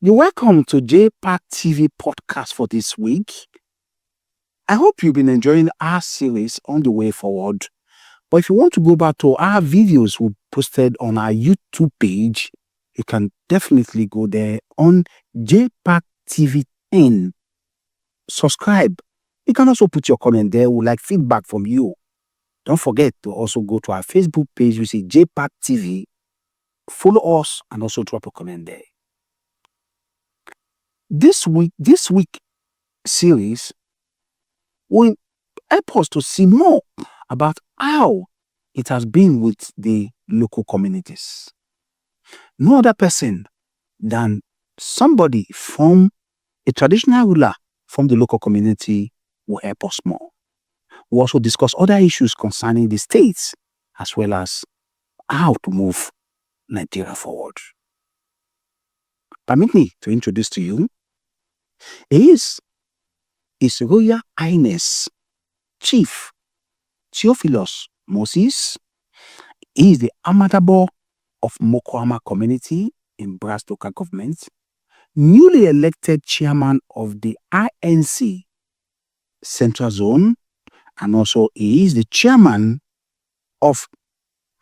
You're welcome to JPAC TV podcast for this week. I hope you've been enjoying our series on the way forward. But if you want to go back to our videos we posted on our YouTube page, you can definitely go there on JPAC TV 10. Subscribe. You can also put your comment there. We'd like feedback from you. Don't forget to also go to our Facebook page. You see JPAC TV. Follow us and also drop a comment there. This week series will help us to see more about how it has been with the local communities. No other person than somebody from a traditional ruler from the local community will help us more. We'll also discuss other issues concerning the states as well as how to move Nigeria forward. Permit me to introduce to you His Royal Highness Chief THEOPHILUS Moses. He is the AMADADO of MOKO-AMA community in Brass local government, newly elected chairman of the INC Central Zone, and also he is the chairman of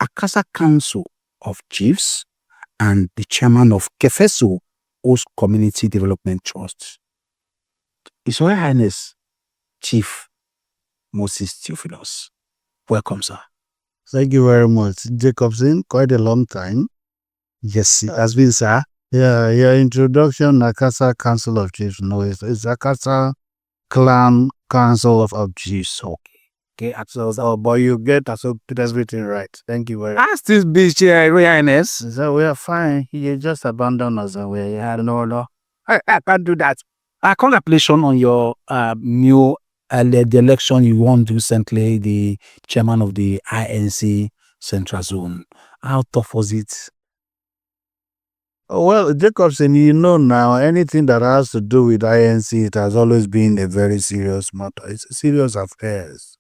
AKASSA Council of Chiefs and the chairman of Kefeso Host Community Development Trust. His Royal Highness Chief Moses THEOPHILUS. Welcome, sir. Thank you very much, Jacobson. Quite a long time. Yes, it has been, sir. Yeah, your introduction, AKASSA Council of Chiefs. No, it's AKASSA Clan Council of Chiefs. Okay, So, but you get everything right. Thank you very much. as this beach, Royal Highness. So we are fine. You just abandoned us and we had no. I can't do that. Congratulations on your new the election you won recently, the chairman of the INC Central Zone. How tough was it? Well, Jacobson, you know now, anything that has to do with INC, it has always been a very serious matter. It's a serious affairs.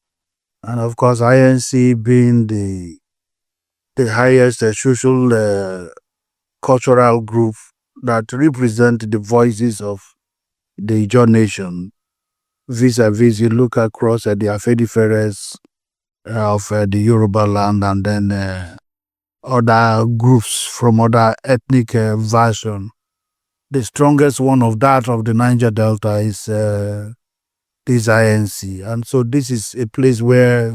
And of course, INC being the highest social cultural group that represent the voices of the Ijaw nation, vis-a-vis, you look across the Afediferes of the Yoruba land, and then other groups from other ethnic version. The strongest one of that of the Niger Delta is this INC. And so this is a place where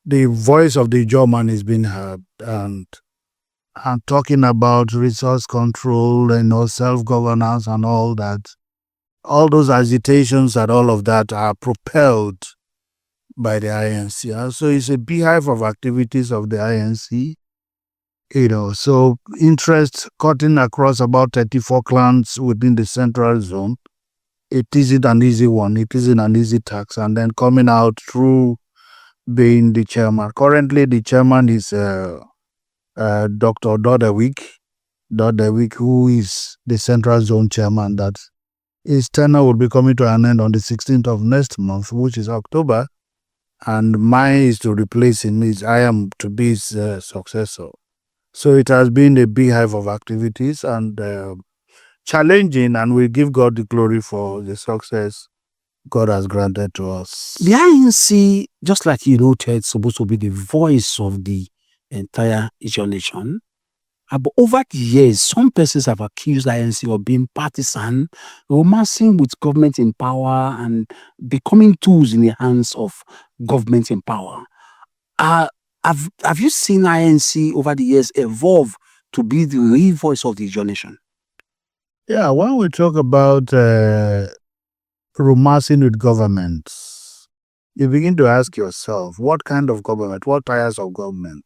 the voice of the Ijaw man is being heard, and talking about resource control and self-governance and all that. All those agitations and all of that are propelled by the INC. And so it's a beehive of activities of the INC. So interest cutting across about 34 clans within the Central Zone. It isn't an easy one. It isn't an easy task. And then coming out through being the chairman. Currently, the chairman is Dr. Dodewik, who is the Central Zone chairman. That his tenure will be coming to an end on the 16th of next month, which is October. And mine is to replace him. I am to be his successor. So it has been a beehive of activities and challenging, and we give God the glory for the success God has granted to us. The INC, just like you noted, is supposed to be the voice of the entire Ijaw nation. But over the years, some persons have accused INC of being partisan, romancing with government in power, and becoming tools in the hands of government in power. Have you seen INC over the years evolve to be the real voice of the Ijaw nation? Yeah, when we talk about romancing with governments, you begin to ask yourself, what kind of government, what types of government?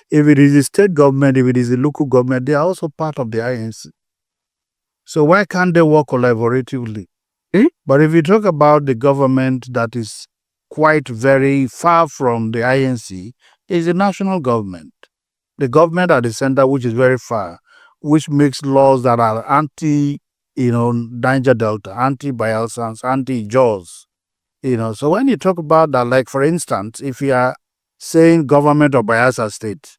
If it is the state government, if it is the local government, they are also part of the INC. So why can't they work collaboratively? But if you talk about the government that is quite very far from the INC, is the national government. The government at the center, which is very far, which makes laws that are Niger Delta, anti-Bayelsans, anti-Jaws. So when you talk about that, like for instance, if you are saying government of Bayelsa State,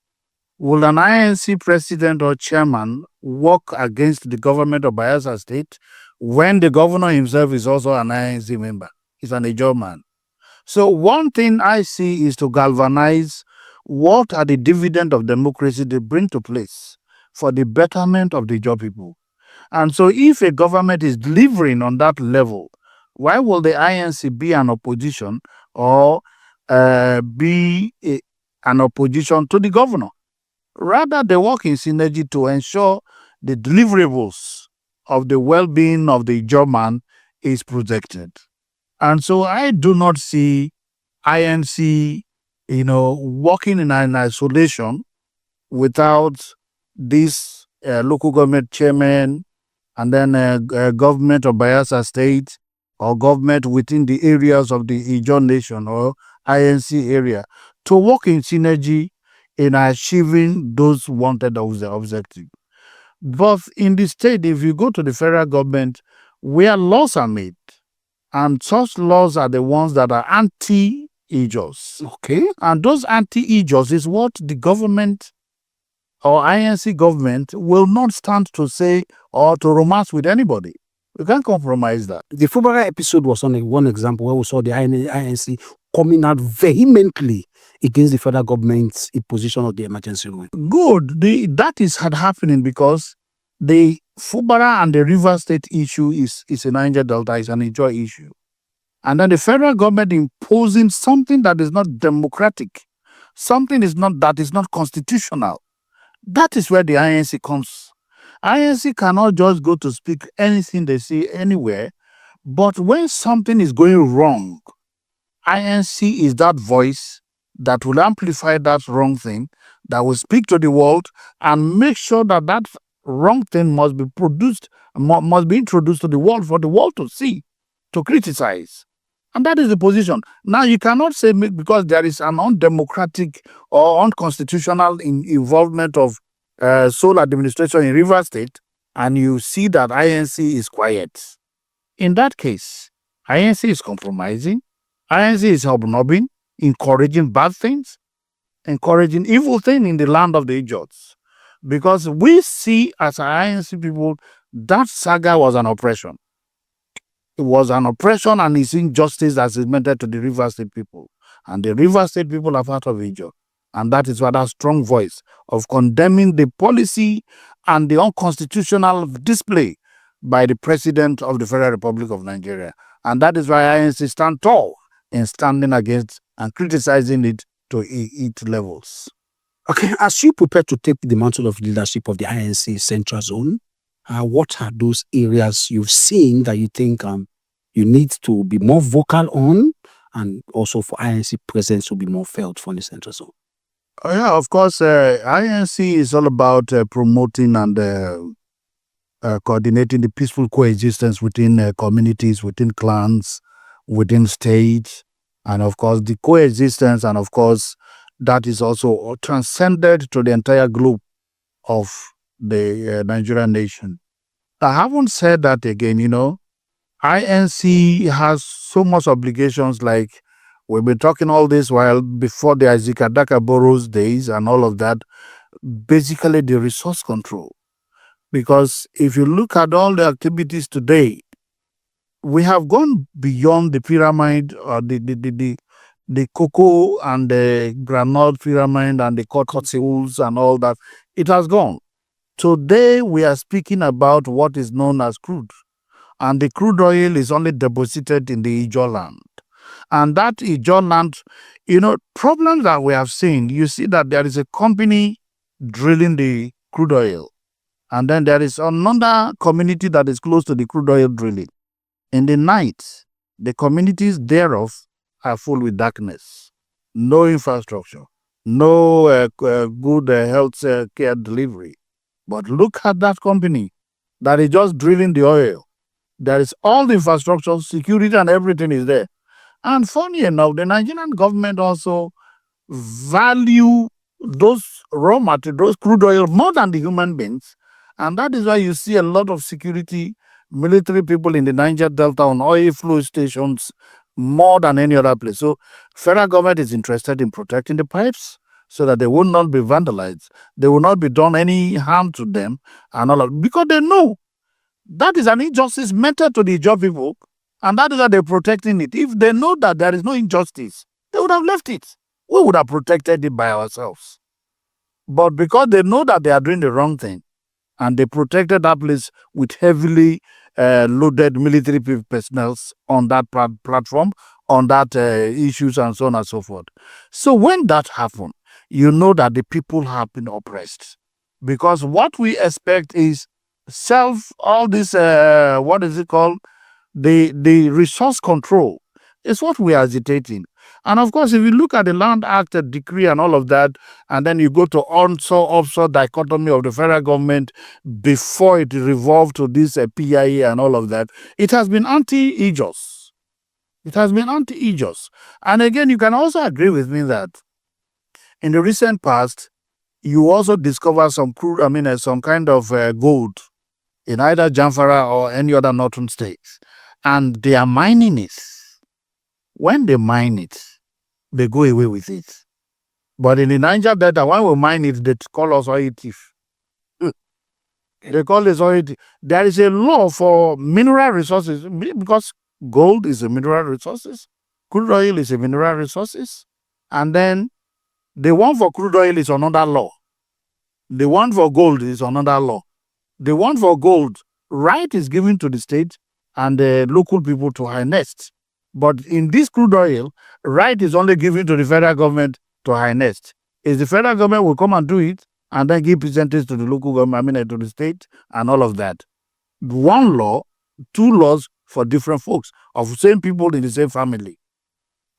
Will an INC president or chairman work against the government of Bayelsa State when the governor himself is also an INC member? He's an Ijaw man. So one thing I see is to galvanize what are the dividend of democracy they bring to place for the betterment of the Ijaw people. And so if a government is delivering on that level, why will the INC be an opposition or an opposition to the governor? Rather, they work in synergy to ensure the deliverables of the well-being of the German is protected. And so I do not see INC, working in an isolation without this local government chairman and then government of Bayelsa State or government within the areas of the Ijaw Nation or INC area to work in synergy in achieving those wanted objectives. But in the state, if you go to the federal government, where laws are made, and such laws are the ones that are anti-Ijaws. Okay. And those anti-Ijaws is what the government or INC government will not stand to say or to romance with anybody. We can't compromise that. The Fubara episode was on one example where we saw the INC coming out vehemently against the federal government's imposition of the emergency rule. Good. That had happening because the Fubara and the River State issue is a Niger Delta, is an Ijaw issue. And then the federal government imposing something that is not democratic, something that is not constitutional. That is where the INC comes. INC cannot just go to speak anything they see anywhere, but when something is going wrong, INC is that voice that will amplify that wrong thing, that will speak to the world and make sure that that wrong thing must be introduced to the world for the world to see, to criticize. And that is the position. Now, you cannot say because there is an undemocratic or unconstitutional involvement of sole administration in River State, and you see that INC is quiet. In that case, INC is compromising, INC is hobnobbing, encouraging bad things, encouraging evil things in the land of the Ijaws. Because we see as INC people, that saga was an oppression. It was an oppression and it's injustice that is meted to the River State people. And the River State people are part of Ijaw. And that is why that strong voice of condemning the policy and the unconstitutional display by the President of the Federal Republic of Nigeria. And that is why INC stand tall in standing against and criticizing it to its levels. Okay, as you prepare to take the mantle of leadership of the INC Central Zone, what are those areas you've seen that you think you need to be more vocal on, and also for INC presence to be more felt for the Central Zone? Yeah, of course, INC is all about promoting and coordinating the peaceful coexistence within communities, within clans, within states, and of course the coexistence, and of course that is also transcended to the entire globe of the Nigerian nation. I haven't said that again, INC has so much obligations, like we've been talking all this while before the Azikadaka Boroughs days and all of that, basically the resource control. Because if you look at all the activities today, we have gone beyond the pyramid, or the cocoa and the granite pyramid and the cotton and all that. It has gone. Today, we are speaking about what is known as crude. And the crude oil is only deposited in the Ijaw land. And that Ijaw land, problems that we have seen, you see that there is a company drilling the crude oil. And then there is another community that is close to the crude oil drilling. In the night, the communities thereof are full with darkness, no infrastructure, no good health care delivery. But look at that company that is just drilling the oil. There is all the infrastructure, security, and everything is there. And funny enough, the Nigerian government also value those raw materials, those crude oil, more than the human beings. And that is why you see a lot of security, military people in the Niger Delta on oil flow stations more than any other place. So federal government is interested in protecting the pipes. so that they will not be vandalized. They will not be done any harm to them and all of, because they know that is an injustice meted to the Ijaw people, and that is why they're protecting it. If they know that there is no injustice, they would have left it. We would have protected it by ourselves. But because they know that they are doing the wrong thing, and they protected that place with heavily loaded military personnel on that platform, on that issues and so on and so forth. So when that happened, you know that the people have been oppressed. Because what we expect is all this, what is it called? The resource control is what we are agitating. And of course, if you look at the Land Act decree and all of that, and then you go to onshore-offshore dichotomy of the federal government before it revolved to this PIA and all of that, it has been anti-Ijaws. It has been anti-Ijaws. And again, you can also agree with me that in the recent past, you also discover some kind of gold in either Jamfara or any other northern states. And they are mining it. When they mine it, they go away with it. But in the Niger Delta, when we mine it, they call us oil thief. They call us oil thief. There is a law for mineral resources, because gold is a mineral resources, crude oil is a mineral resources, and then the one for crude oil is another law. The one for gold is another law. The one for gold, right is given to the state and the local people to harness. But in this crude oil, right is only given to the federal government to harness. Is the federal government will come and do it and then give percentage to the local government, to the state and all of that. One law, two laws for different folks of same people in the same family.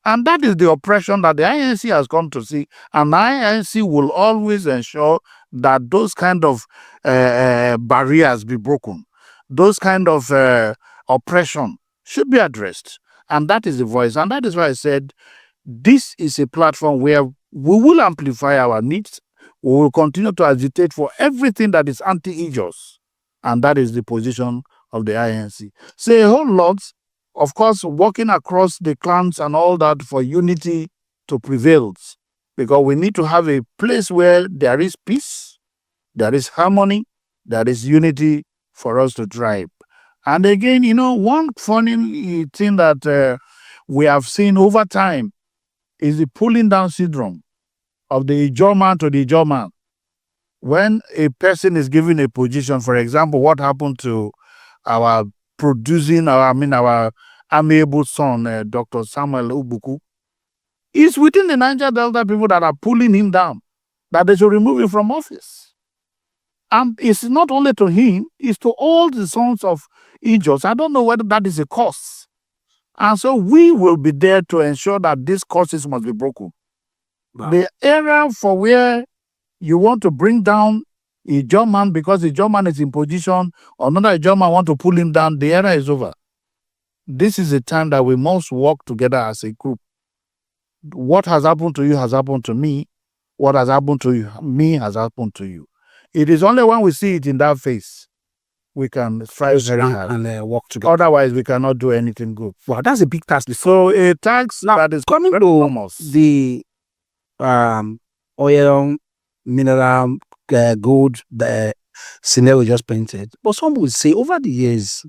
And that is the oppression that the INC has come to see. And the INC will always ensure that those kind of barriers be broken. Those kind of oppression should be addressed. And that is the voice. And that is why I said this is a platform where we will amplify our needs. We will continue to agitate for everything that is anti-Ijaws. And that is the position of the INC. So a whole lot, of course, working across the clans and all that for unity to prevail. Because we need to have a place where there is peace, there is harmony, there is unity for us to thrive. And again, one funny thing that we have seen over time is the pulling down syndrome of the Ijaw man to the Ijaw man. When a person is given a position, for example, what happened to our amiable son, Dr. Samuel Ubuku, is within the Niger Delta people that are pulling him down, that they should remove him from office. And it's not only to him, it's to all the sons of Ijaws. I don't know whether that is a cause. And so we will be there to ensure that these causes must be broken. Wow. The area for where you want to bring down a Ijaw man because the Ijaw man is in position, another Ijaw man want to pull him down, the era is over. This is a time that we must work together as a group. What has happened to you has happened to me. What has happened to me has happened to you. It is only when we see it in that face we can strive very hard and work together. Otherwise, we cannot do anything good. Wow, that's a big task. So a task that is coming to the oil, mineral, gold, the scenario just painted. But some would say over the years,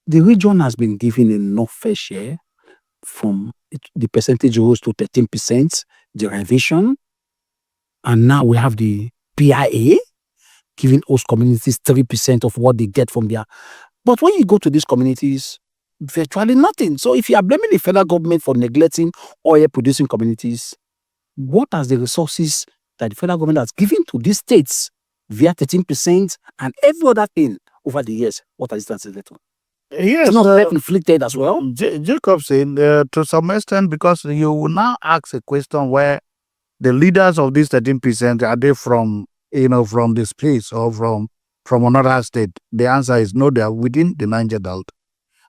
the region has been given enough fair share from the percentage rose to 13% derivation. And now we have the PIA giving host communities 3% of what they get from their. But when you go to these communities, virtually nothing. So if you are blaming the federal government for neglecting oil producing communities, what are the resources that the federal government has given to these states via 13% and every other thing over the years? What has it translated to? Yes, it's not self-inflicted as well. Jacobson, to some extent, because you will now ask a question where the leaders of this 13% are they from from this place or from another state? The answer is no, they are within the Niger Delta.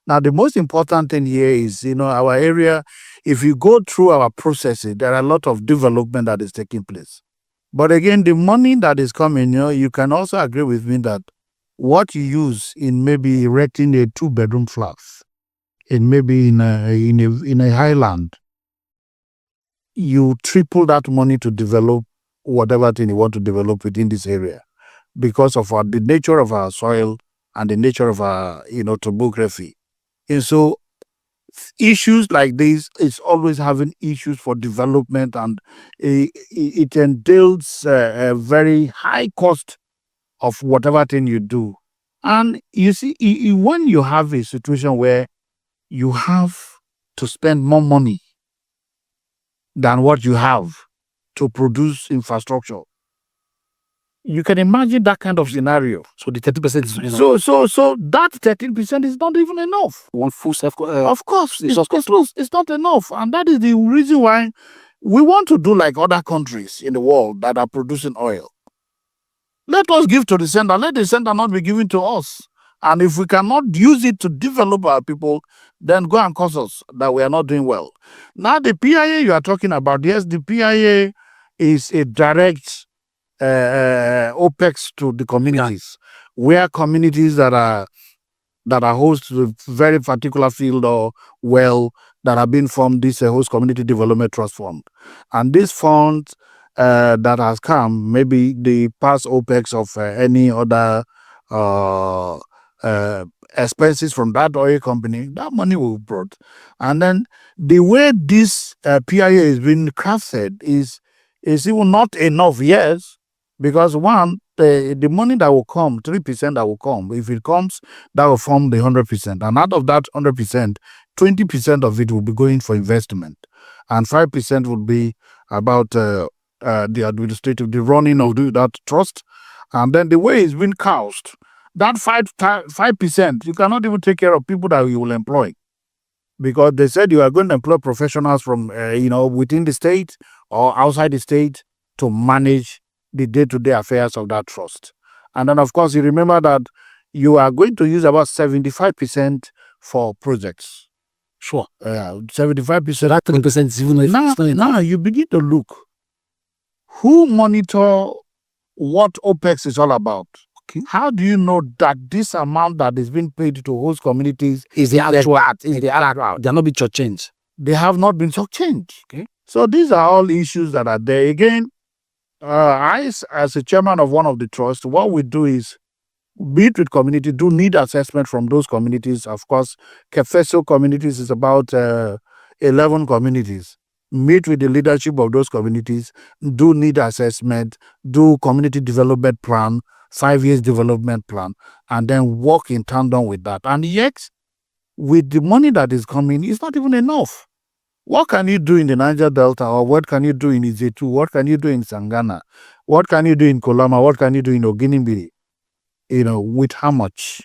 Now, the most important thing here is, our area, if you go through our processes, there are a lot of development that is taking place. But again, the money that is coming, you can also agree with me that what you use in maybe erecting a 2-bedroom flat, in maybe in a highland, you triple that money to develop whatever thing you want to develop within this area because of the nature of our soil and the nature of our topography. And so issues like this is always having issues for development, and it entails a very high cost of whatever thing you do. And you see, when you have a situation where you have to spend more money than what you have to produce infrastructure, you can imagine that kind of scenario. So the 30% is not enough. So that 13% is not even enough. One full Of course, it's not enough, and that is the reason why we want to do like other countries in the world that are producing oil. Let us give to the center. Let the center not be given to us. And if we cannot use it to develop our people, then go and cause us that we are not doing well. Now, the PIA you are talking about, yes, the PIA is a direct OPEX to the communities, where communities that are host to a very particular field or well that have been formed, this host community development trust fund. And this fund that has come, maybe the past OPEX of any other expenses from that oil company, that money will be brought. And then the way this PIA is being crafted is even not enough, yes, because one, the money that will come, 3% that will come, if it comes, that will form the 100%. And out of that 100%, 20% of it will be going for investment, and 5% will be about the administrative, the running of that trust. And then the way it's been cast, that 5%, you cannot even take care of people that you will employ, because they said you are going to employ professionals from within the state or outside the state to manage the day-to-day affairs of that trust. And then, of course, you remember that you are going to use about 75% for projects. Sure. 75%. That 10% is even now you begin to look who monitor what OPEX is all about. Okay. How do you know that this amount that is being paid to host communities is the actual act? Is the actual? They are not being shortchanged. They have not been shortchanged. Okay. So these are all issues that are there. Again, I, as a chairman of one of the trusts, what we do is meet with community, do need assessment from those communities. Of course, CAFESO communities is about 11 communities. Meet with the leadership of those communities, do need assessment, do community development plan, 5 years development plan, and then work in tandem with that. And yet, with the money that is coming, it's not even enough. What can you do in the Niger Delta, or what can you do in Izetu? What can you do in Sangana? What can you do in Kolama? What can you do in Oginimbiri? With how much?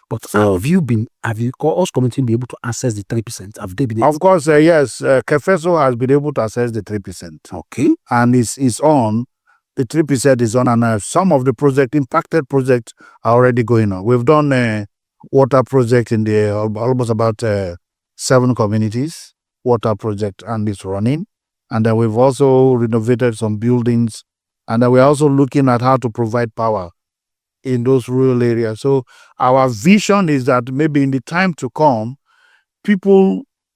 But have you called us community be able to access the 3%? Have they been able? Of course, yes. CAFESO has been able to access the 3%. Okay. And it's on. The 3% is on, and some of the impacted projects are already going on. We've done a water project in the almost about 7 communities. Water project, and it's running. And then we've also renovated some buildings, and then we're also looking at how to provide power in those rural areas. So our vision is that maybe in the time to come,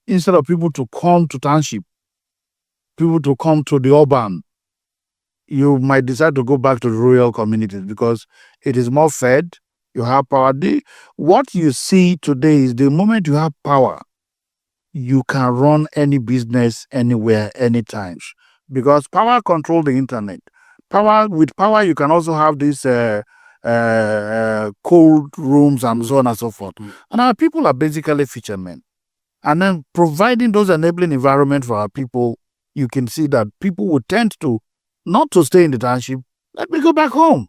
instead of people to come to township, people to come to the urban, you might decide to go back to the rural communities because it is more fed, you have power. What you see today is the moment you have power, you can run any business anywhere, anytime, because power controls the internet. With power, you can also have these cold rooms and so on and so forth. And our people are basically fishermen. And then providing those enabling environment for our people, you can see that people would tend to not to stay in the township. Let me go back home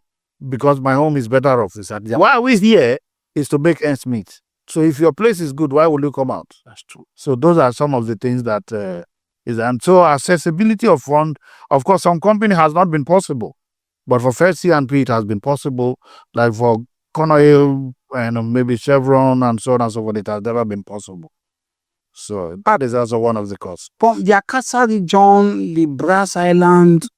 because my home is better off. Why are we here is to make ends meet. So if your place is good, why will you come out? That's true. So those are some of the things that is. And so accessibility of fund, of course, some company has not been possible. But for First C&P, it has been possible. Like for Conoil and maybe Chevron and so on and so forth, it has never been possible. So that is also one of the costs. From the AKASSA region, the Brass Island,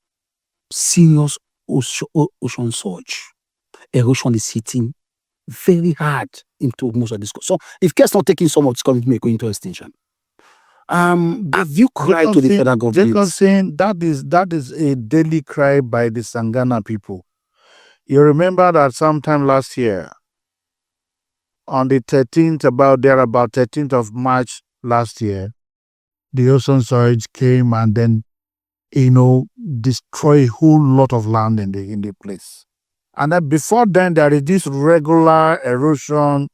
serious ocean surge. Erosion is hitting very hard into most of this. So if care's not taking some of this community, may go into extinction. Have you cried to the federal government? Jacobson, that is a daily cry by the Sangana people. You remember that sometime last year, on the 13th, about 13th of March last year, the ocean surge came and then, destroy a whole lot of land in the place. And then before then, there is this regular erosion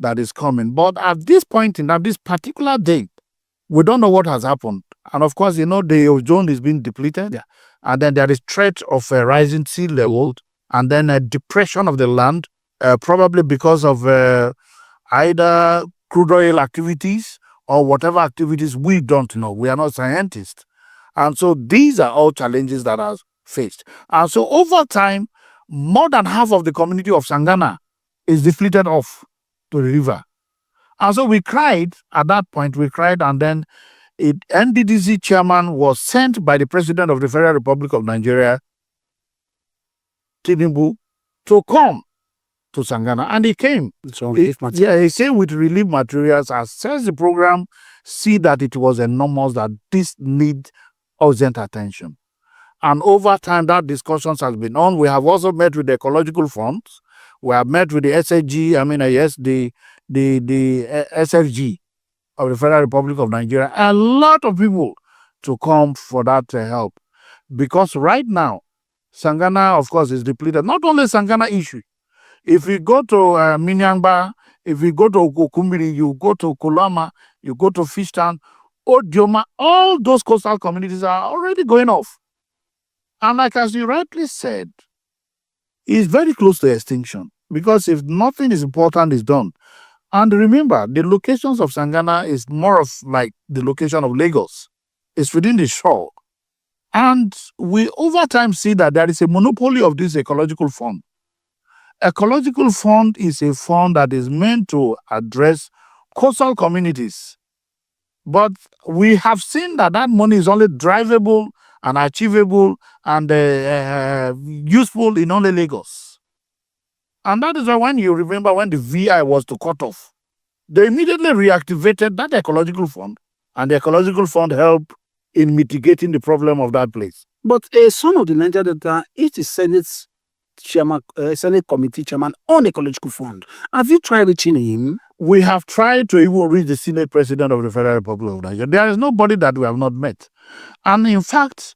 that is coming. But at this point at this particular date, we don't know what has happened. And of course, the ozone is being depleted. Yeah. And then there is threat of a rising sea level and then a depression of the land, probably because of either crude oil activities or whatever activities we don't know. We are not scientists. And so these are all challenges that are faced. And so over time, more than half of the community of Sangana is deflated off to the river. And so we cried at that point, and then NDDC chairman was sent by the President of the Federal Republic of Nigeria, Tinubu, to come to Sangana. And he came. He came with relief materials, assessed the program, see that it was enormous, that this need urgent attention. And over time, that discussions has been on. We have also met with the ecological funds. We have met with the SFG, the SFG of the Federal Republic of Nigeria. A lot of people to come for that help. Because right now, Sangana, of course, is depleted. Not only Sangana issue. If you go to Minyangba, if you go to Okukumbiri, you go to Kolama, you go to Fishtown, Odioma, all those coastal communities are already going off. And like as you rightly said, it's very close to extinction. Because if nothing is important is done. And remember, the locations of Sangana is more of like the location of Lagos. It's within the shore. And we over time see that there is a monopoly of this ecological fund. Ecological fund is a fund that is meant to address coastal communities. But we have seen that money is only drivable and achievable and useful in only Lagos. And that is why when you remember when the VI was to cut off, they immediately reactivated that ecological fund, and the ecological fund helped in mitigating the problem of that place. But a son of the Niger Delta is the Senate committee chairman on the ecological fund. Have you tried reaching him? We have tried to even reach the Senate President of the Federal Republic of Nigeria. There is nobody that we have not met. And in fact,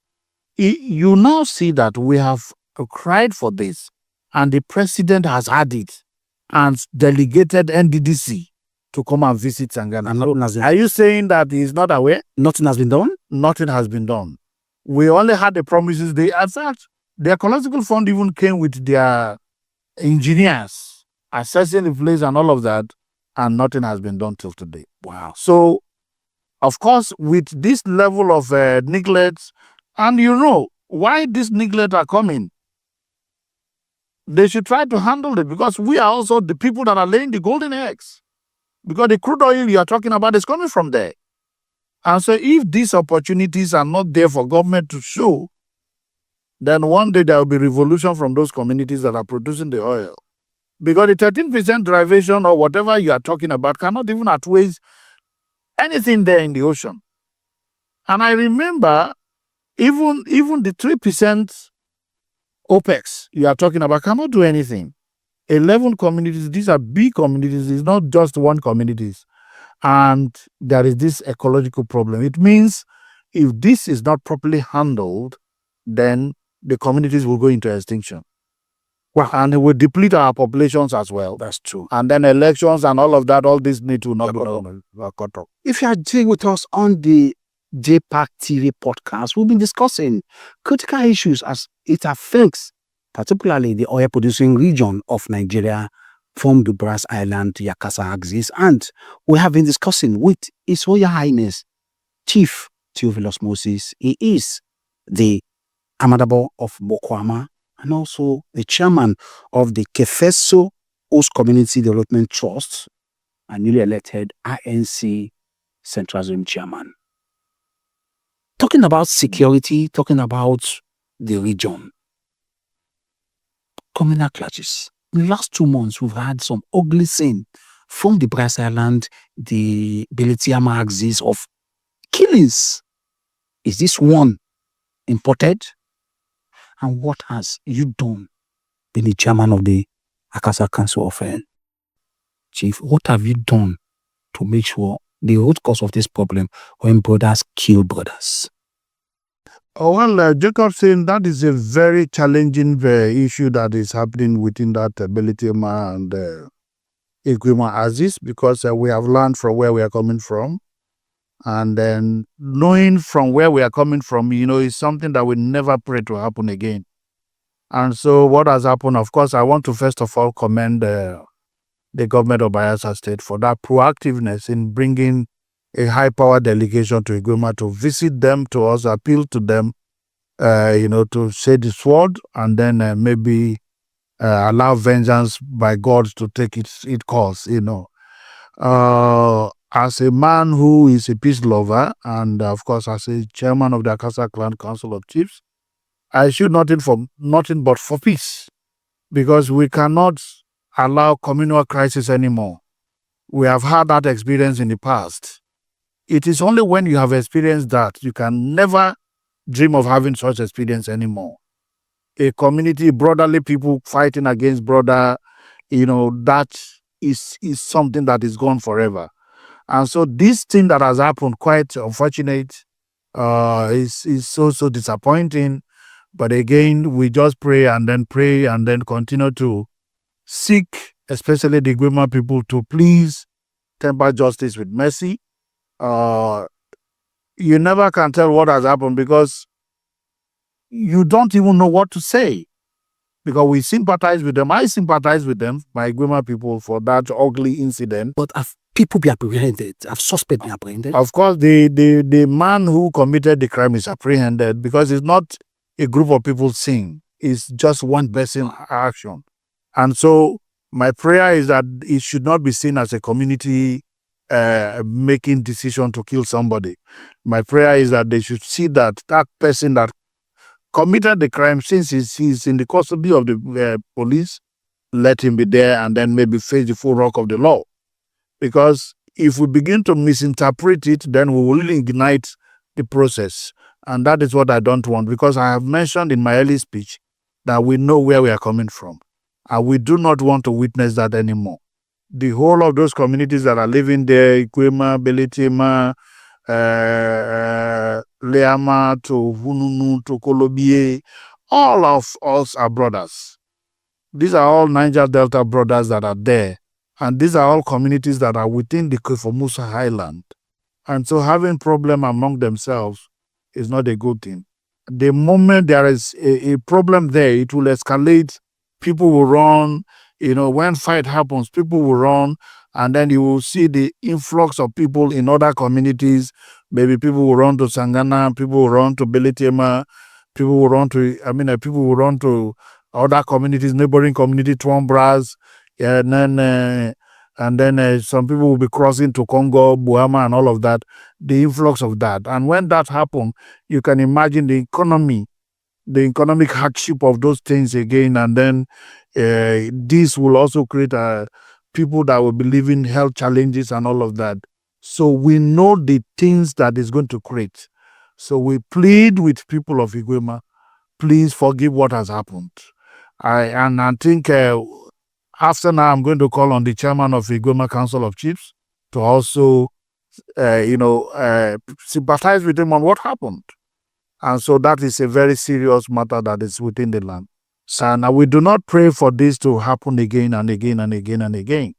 you now see that we have cried for this, and the president has had it and delegated NDDC to come and visit Sangana. And are you saying that he is not aware? Nothing has been done? Nothing has been done. We only had the promises. In fact, the ecological fund even came with their engineers assessing the place and all of that, and nothing has been done till today. Wow. So, of course, with this level of neglect, and why this neglect are coming, they should try to handle it, because we are also the people that are laying the golden eggs. Because the crude oil you are talking about is coming from there. And so if these opportunities are not there for government to show, then one day there will be revolution from those communities that are producing the oil. Because the 13% derivation or whatever you are talking about cannot even outweigh anything there in the ocean. And I remember even the 3% OPEX you are talking about cannot do anything. 11 communities, these are big communities, it's not just one communities. And there is this ecological problem. It means if this is not properly handled, then the communities will go into extinction. Wow. And it will deplete our populations as well. That's true. And then elections and all of that, all this need to not be cut off. If you are staying with us on the JPAC TV podcast, we'll be discussing critical issues as it affects particularly the oil-producing region of Nigeria from the Brass Island to AKASSA axis. And we have been discussing with His Royal Highness Chief THEOPHILUS Moses. He is the AMADADO of MOKO-AMA and also the chairman of the Kefeso Host Community Development Trust and newly elected INC Central Zone chairman. Talking about security, talking about the region. Communal clashes. In the last 2 months, we've had some ugly scene from the Brass Island, the Beletiama axis of killings, is this one imported? And what has you done, being the chairman of the AKASSA Council of Chief? What have you done to make sure the root cause of this problem when brothers kill brothers? Oh, well, Jacobson, that is a very challenging issue that is happening within that AMADADO and Equima Aziz, because we have learned from where we are coming from. And then knowing from where we are coming from, is something that we never pray to happen again. And so what has happened, of course, I want to first of all commend the government of Bayelsa State for that proactiveness in bringing a high-power delegation to Equima to visit them, to also appeal to them, to say the sword, and then maybe allow vengeance by God to take its course, As a man who is a peace lover, and of course, as a chairman of the AKASSA Clan Council of Chiefs, I shoot nothing but for peace, because we cannot allow communal crisis anymore. We have had that experience in the past. It is only when you have experienced that you can never dream of having such experience anymore. A community, brotherly people fighting against brother, that is something that is gone forever. And so this thing that has happened, quite unfortunate, is so disappointing. But again, we just pray and then continue to seek, especially the Equima people, to please temper justice with mercy. You never can tell what has happened, because you don't even know what to say, because we sympathize with them. I sympathize with them, my Equima people, for that ugly incident. But have people been apprehended? Have suspects been apprehended? Of course, the man who committed the crime is apprehended, because it's not a group of people saying, it's just one person action. And so my prayer is that it should not be seen as a community making decision to kill somebody. My prayer is that they should see that person that committed the crime, since he's in the custody of the police, let him be there and then maybe face the full wrath of the law. Because if we begin to misinterpret it, then we will ignite the process. And that is what I don't want, because I have mentioned in my early speech that we know where we are coming from. And we do not want to witness that anymore. The whole of those communities that are living there, Equima, Belitima, Leama, to Hununu, to Kolobie, all of us are brothers. These are all Niger Delta brothers that are there. And these are all communities that are within the Kofomusa Highland. And so having problem among themselves is not a good thing. The moment there is a problem there, it will escalate. People will run. When fight happens, people will run. And then you will see the influx of people in other communities. Maybe people will run to Sangana, people will run to Belitema, people will run to other communities, neighboring community, Twombras, and then some people will be crossing to Congo, Buama, and all of that, the influx of that. And when that happens, you can imagine the economic hardship of those things again. And then this will also create people that will be living health challenges and all of that. So we know the things that is going to create. So we plead with people of Equima, please forgive what has happened. I think after now, I'm going to call on the chairman of the Equima Council of Chiefs to also, sympathize with him on what happened. And so that is a very serious matter that is within the land. So now we do not pray for this to happen again and again and again and again,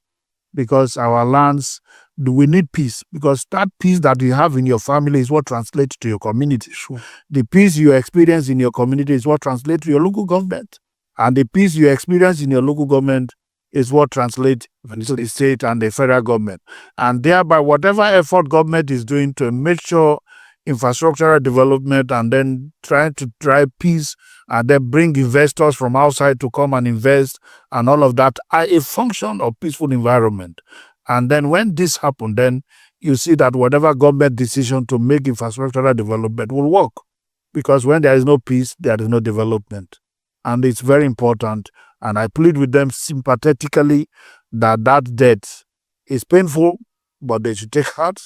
because our lands, we need peace, because that peace that you have in your family is what translates to your community. Sure. The peace you experience in your community is what translates to your local government. And the peace you experience in your local government is what translates to the state and the federal government. And thereby, whatever effort government is doing to make sure infrastructural development and then trying to drive peace and then bring investors from outside to come and invest and all of that are a function of peaceful environment. And then when this happens, then you see that whatever government decision to make infrastructural development will work. Because when there is no peace, there is no development. And it's very important. And I plead with them sympathetically that death is painful, but they should take heart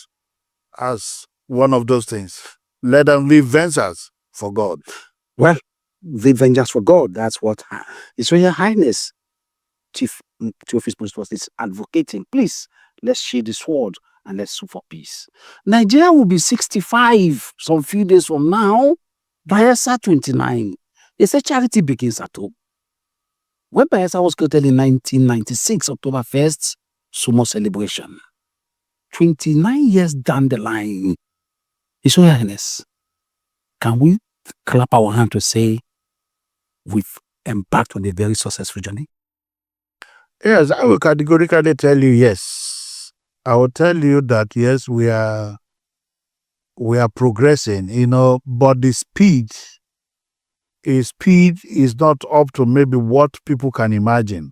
as one of those things. Let them leave vengeance for God. Well, the vengeance for God, that's what His Royal Highness Chief Theophilus is advocating. Please, let's sheathe the sword and let's sue for peace. Nigeria will be 65 some few days from now. Bayelsa 29. They say charity begins at home. When Bayelsa was created in 1996, October 1st, Sumo celebration. 29 years down the line, His Royal Highness, can we clap our hand to say we've embarked on a very successful journey? Yes, I will categorically tell you yes. I will tell you that yes, we are progressing, but the speed is not up to maybe what people can imagine.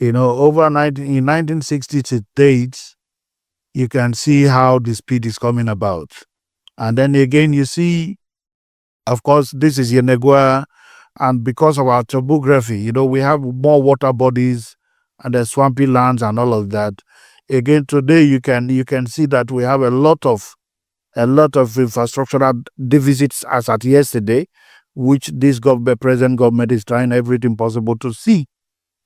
Over in 1960 to date, you can see how the speed is coming about. And then again, you see, of course, this is Yenegua, and because of our topography, we have more water bodies and the swampy lands and all of that. Again, today you can see that we have a lot of infrastructural deficits as at yesterday, which this present government is trying everything possible to see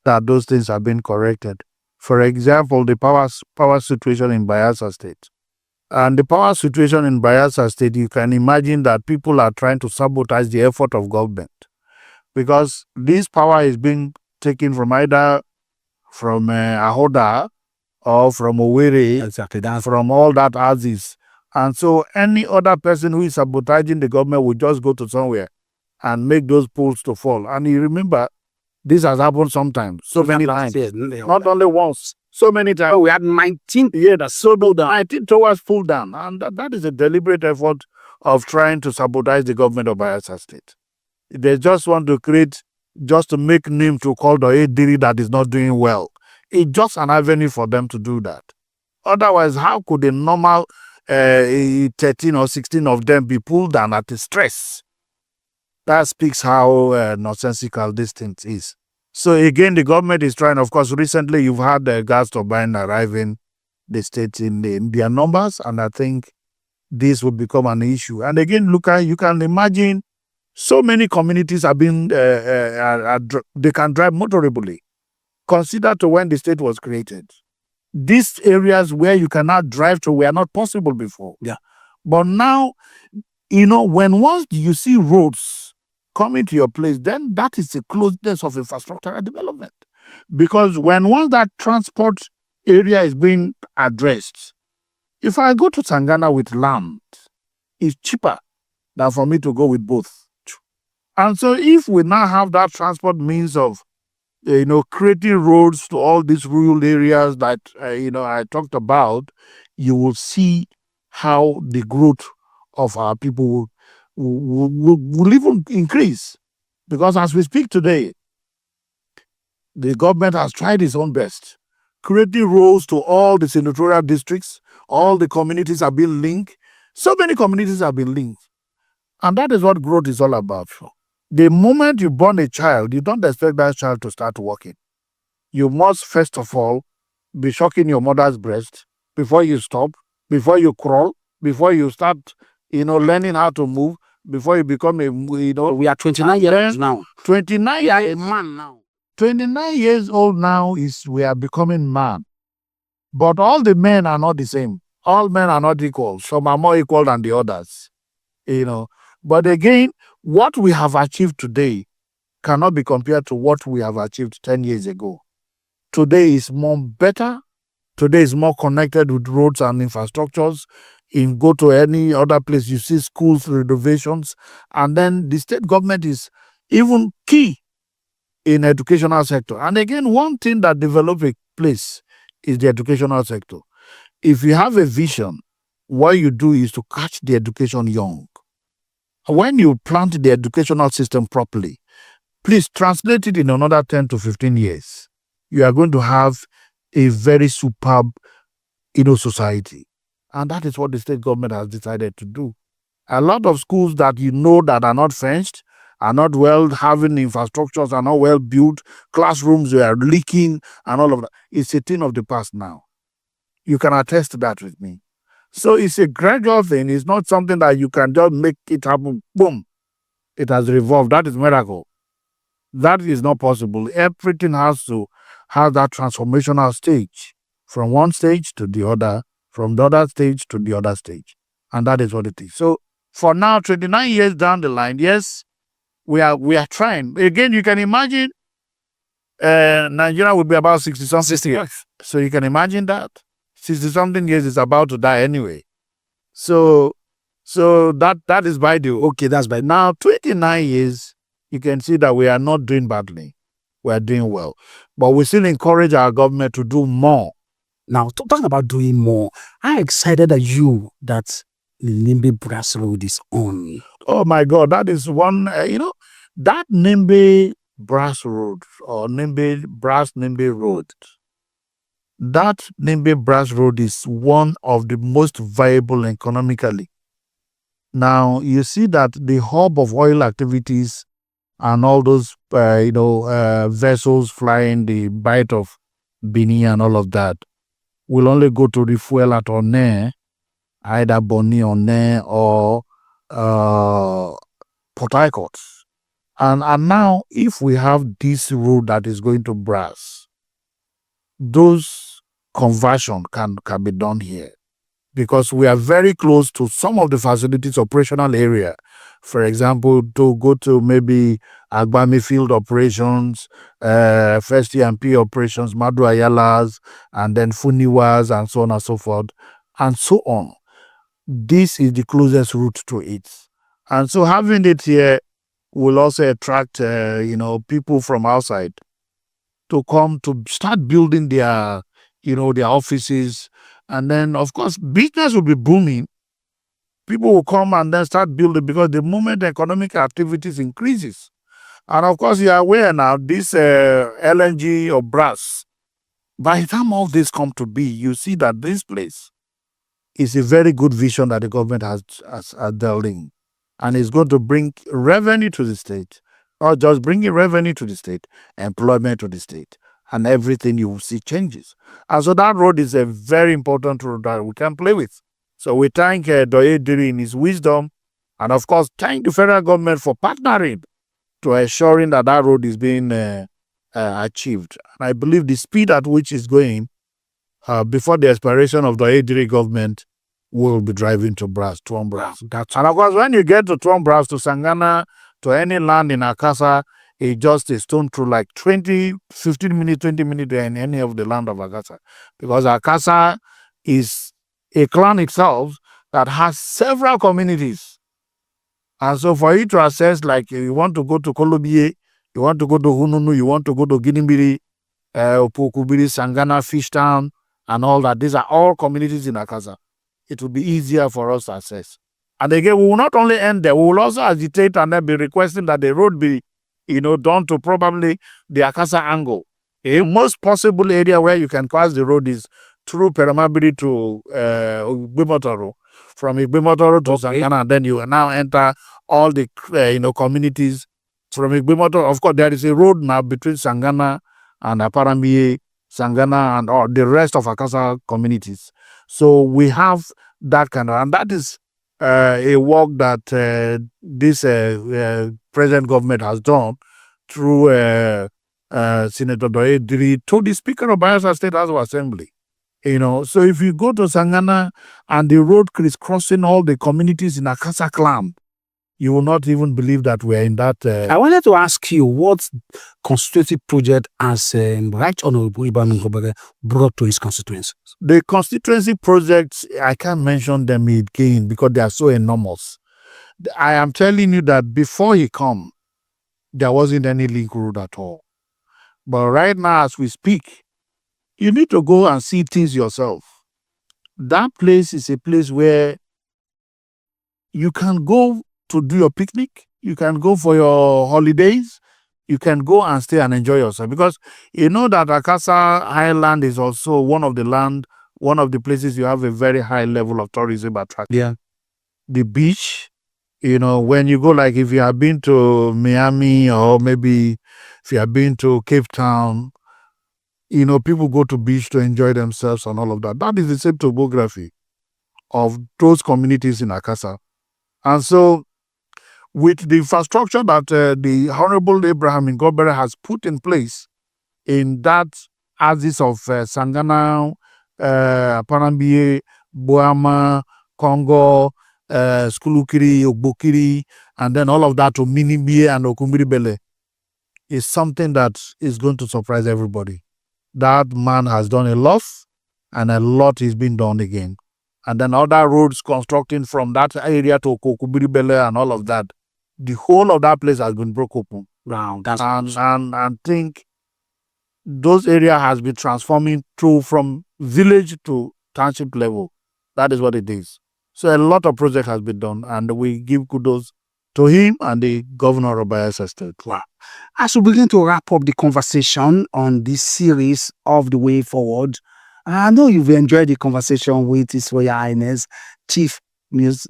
that those things have been corrected. For example, the power situation in Bayelsa State. And the power situation in Bayelsa State, you can imagine that people are trying to sabotage the effort of government, because this power is being taken from either from Ahoda or from Owerri, Exactly. from all that Aziz. And so any other person who is sabotaging the government will just go to somewhere and make those poles to fall. And you remember, this has happened sometimes, so many times. Not only once, so many times. We had 19. Yeah, that's so down. 19 towers pulled down. And that is a deliberate effort of trying to sabotage the government of Bayelsa State. They just want to create, just to make name to call the Ediri that is not doing well. It's just an avenue for them to do that. Otherwise, how could a normal 13 or 16 of them be pulled down at the stress? That speaks how nonsensical this thing is. So again, the government is trying. Of course, recently you've had the gas turbine arriving the state in their numbers, and I think this will become an issue. And again, you can imagine so many communities have been, they can drive motorably. Consider to when the state was created. These areas where you cannot drive to were not possible before. Yeah. But now, when once you see roads coming to your place, then that is the closeness of infrastructural development. Because once that transport area is being addressed, if I go to Sangana with land, it's cheaper than for me to go with both. And so if we now have that transport means of, creating roads to all these rural areas that, I talked about, you will see how the growth of our people will even increase. Because as we speak today, the government has tried its own best, creating roads to all the senatorial districts. All the communities have been linked. So many communities have been linked. And that is what growth is all about. The moment you born a child, you don't expect that child to start walking. You must, first of all, be sucking your mother's breast before you stop, before you crawl, before you start, learning how to move, before you become We are 29 years now. 29 We are a years. man now. 29 years old now we are becoming man. But all the men are not the same. All men are not equal. Some are more equal than the others. But again, what we have achieved today cannot be compared to what we have achieved 10 years ago. Today is more better. Today is more connected with roads and infrastructures. Go to any other place, you see schools, renovations. And then the state government is even key in educational sector. And again, one thing that develops a place is the educational sector. If you have a vision, what you do is to catch the education young. When you plant the educational system properly, please translate it in another 10 to 15 years. You are going to have a very superb, society. And that is what the state government has decided to do. A lot of schools that that are not fenced, are not well having infrastructures, are not well built, classrooms are leaking and all of that. It's a thing of the past now. You can attest to that with me. So it's a gradual thing. It's not something that you can just make it happen. Boom, it has revolved. That is miracle. That is not possible. Everything has to have that transformational stage from one stage to the other, from the other stage to the other stage. And that is what it is. So for now, 29 years down the line, yes, we are trying. Again, you can imagine Nigeria will be about 60 something. 60 years. So you can imagine that. 60 something years is about to die anyway. So that is by the Okay, that's by now 29 years, you can see that we are not doing badly. We are doing well. But we still encourage our government to do more. Now, talking about doing more, how excited are you that Nimbe Brass Road is on? Oh my God, that is one, that Nimbe Brass Road or Brass Nimbe Road, that Nimbe Brass Road is one of the most viable economically. Now, you see that the hub of oil activities and all those, vessels flying the Bight of Bini and all of that will only go to refuel at Onne, either Boni Onne or Port Harcourt. And now, if we have this road that is going to Brass, those conversion can be done here because we are very close to some of the facilities operational area. For example, to go to maybe Agbami field operations, first EMP operations, Madu Ayalas, and then Funiwas, and so on and so forth, and so on. This is the closest route to it. And so having it here will also attract, people from outside to come to start building their offices. And then, of course, business will be booming. People will come and then start building because the moment economic activities increases. And of course, you are aware now, this LNG or Brass, by the time all this come to be, you see that this place is a very good vision that the government has dealt in. And it's going to bring revenue to the state, not just bringing revenue to the state, employment to the state, and everything you will see changes. And so that road is a very important road that we can play with. So we thank Doye Diri in his wisdom, and of course, thank the federal government for partnering to ensuring that that road is being achieved. And I believe the speed at which it's going, before the expiration of the Diri government, will be driving to Brass, Tuam Brass. And of course, when you get to Tuam Brass, to Sangana, to any land in AKASSA, it's just a stone through, like 15 minutes, 20 minutes in any of the land of AKASSA. Because AKASSA is a clan itself that has several communities. And so for you to access, like you want to go to Kolobie, you want to go to Hununu, you want to go to Ginimbiri, Opokubiri, Sangana, Fishtown, and all that, these are all communities in AKASSA. It will be easier for us to access. And again, we will not only end there, we will also agitate and then be requesting that the road be, done to probably the AKASSA angle. A most possible area where you can cross the road is through Peramabiri to Igbimotoro. From Igbimotoro to Sangana, and then you now enter all the communities. From Igbimotoro, of course, there is a road now between Sangana and Aparamie, Sangana, and all the rest of AKASSA communities. So we have that kind of, and that is a work that this present government has done through Senator Doye Diri to the Speaker of Bayelsa State House of Assembly. So if you go to Sangana and the road is crossing all the communities in AKASSA clan, you will not even believe that we're in that. I wanted to ask you what constituency project has Right Honorable Ibrahim Ngobere brought to his constituencies? The constituency projects, I can't mention them again because they are so enormous. I am telling you that before he come, there wasn't any link road at all. But right now, as we speak, you need to go and see things yourself. That place is a place where you can go to do your picnic, you can go for your holidays, you can go and stay and enjoy yourself. Because you know that AKASSA Highland is also one of the places you have a very high level of tourism attraction. Yeah. The beach, when you go, like if you have been to Miami or maybe if you have been to Cape Town, people go to beach to enjoy themselves and all of that. That is the same topography. of those communities in AKASSA. And so, with the infrastructure that the Honorable Abraham Ingobere has put in place in that axis of Sangana, Panambie, Boama, Congo, Skulukiri, Ogbokiri, and then all of that to Minibie and Okumbiribele is something that is going to surprise everybody. That man has done a lot, and a lot is being done again. And then other roads constructing from that area to Okubiribele and all of that. The whole of that place has been broken open. Wow, that's And think those area has been transforming from village to township level. That is what it is. So a lot of project has been done, and we give kudos to him and the governor of Bayelsa State. wow. As we begin to wrap up the conversation on this series of the way forward, I know you've enjoyed the conversation with His Royal Highness Chief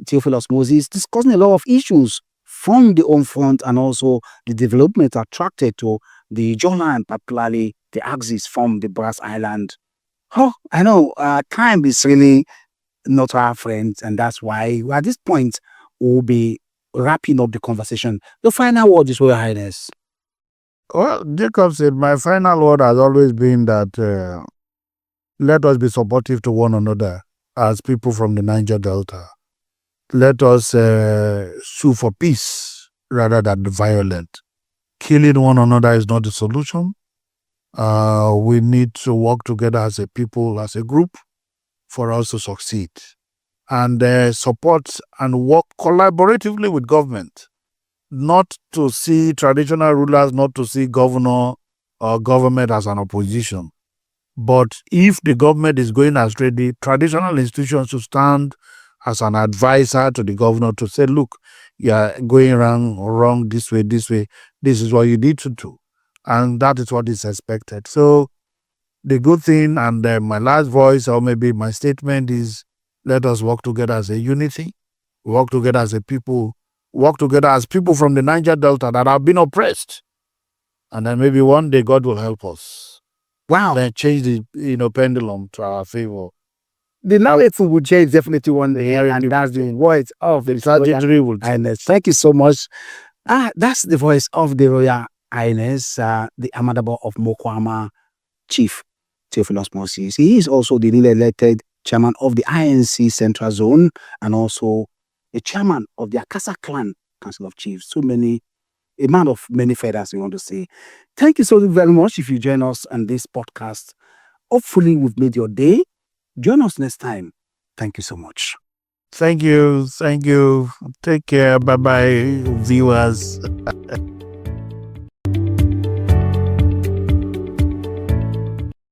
Theophilus Moses, discussing a lot of issues from the home front and also the development attracted to the Joland, particularly the axis from the Brass Island. Oh, I know time is really not our friend, and that's why at this point we'll be wrapping up the conversation. The final word is Royal Highness. Well, Jacob said, my final word has always been that let us be supportive to one another as people from the Niger Delta. Let us sue for peace rather than violent. Killing one another is not the solution. We need to work together as a people, as a group, for us to succeed. And support and work collaboratively with government. Not to see traditional rulers, not to see governor or government as an opposition. But if the government is going astray, the traditional institutions should stand as an advisor to the governor to say, look, you are going wrong this way. This is what you need to do. And that is what is expected. So the good thing, and my last voice, or maybe my statement is, let us work together as a unity, work together as a people, work together as people from the Niger Delta that have been oppressed. And then maybe one day God will help us. Wow. Then change the pendulum to our favor. The narrative will change definitely one day, and that's the voice of the Royal Highness. Thank you so much. That's the voice of the Royal Highness, the AMADADO of MOKO-AMA, Chief Theophilus Moses. He is also the newly elected chairman of the INC Central Zone and also the chairman of the AKASSA Clan Council of Chiefs. So many, a man of many feathers, we want to say. Thank you so very much if you join us on this podcast. Hopefully, we've made your day. Join us next time. Thank you so much. Thank you. Take care. Bye-bye, viewers.